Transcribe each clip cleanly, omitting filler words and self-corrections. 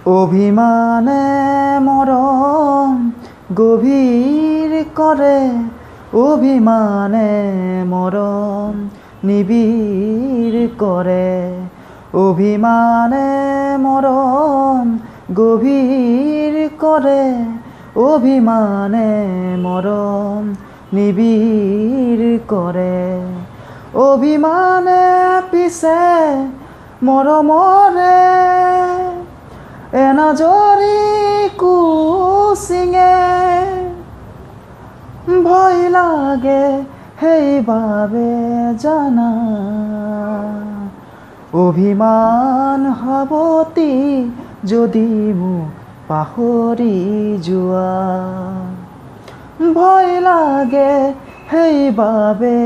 অভিমানে মৰম গভীৰ কৰে, অভিমানে মৰম নিবিড় কৰে, অভিমানে মৰম গভীৰ কৰে, অভিমানে মৰম নিবিড় কৰে, অভিমানে পিছে মৰমৰে এনাজৰী কুচিঙে, ভয় লাগে সেইবাবে জানা, অভিমান সাৱটি যদি মোক পাহৰি যোৱা, ভয় লাগে সেইবাবে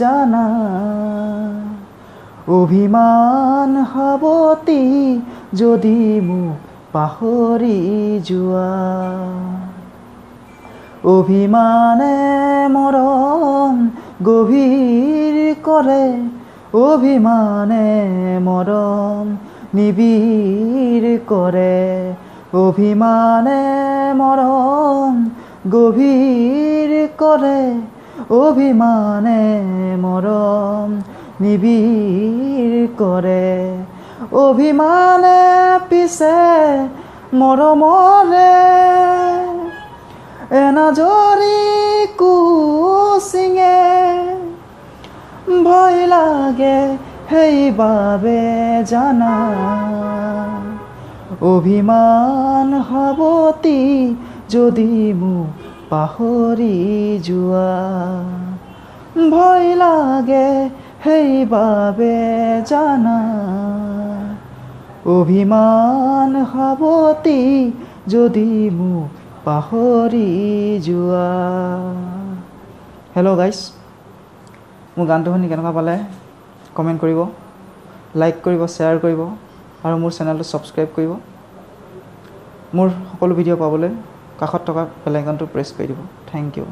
জানা, অভিমান সাৱটি যদি মোক পাহৰি যোৱা, অভিমানে মৰম গভীৰ কৰে, অভিমানে মৰম নিবিড় কৰে, অভিমানে মৰম গভীৰ কৰে, অভিমানে মৰম নিবিড় কৰে, অভিমানে পিছে মৰমৰে এনাজৰী কুচিঙে, ভয় লাগে সেইবাবে জানা, অভিমান সাৱটি যদি মোক পাহৰি যোৱা, ভয় লাগে সেইবাবে জানা, অভিমান সাৱটি যদি মোক পাহৰি যোৱা। হেল্ল' গাইজ, মোৰ গানটো শুনি কেনেকুৱা পালে কমেণ্ট কৰিব, লাইক কৰিব, শ্বেয়াৰ কৰিব আৰু মোৰ চেনেলটো ছাবস্ক্ৰাইব কৰিব। মোৰ সকলো ভিডিঅ' পাবলৈ কাষত থকা বেল আইকনটো প্ৰেছ কৰি দিব। Thank U.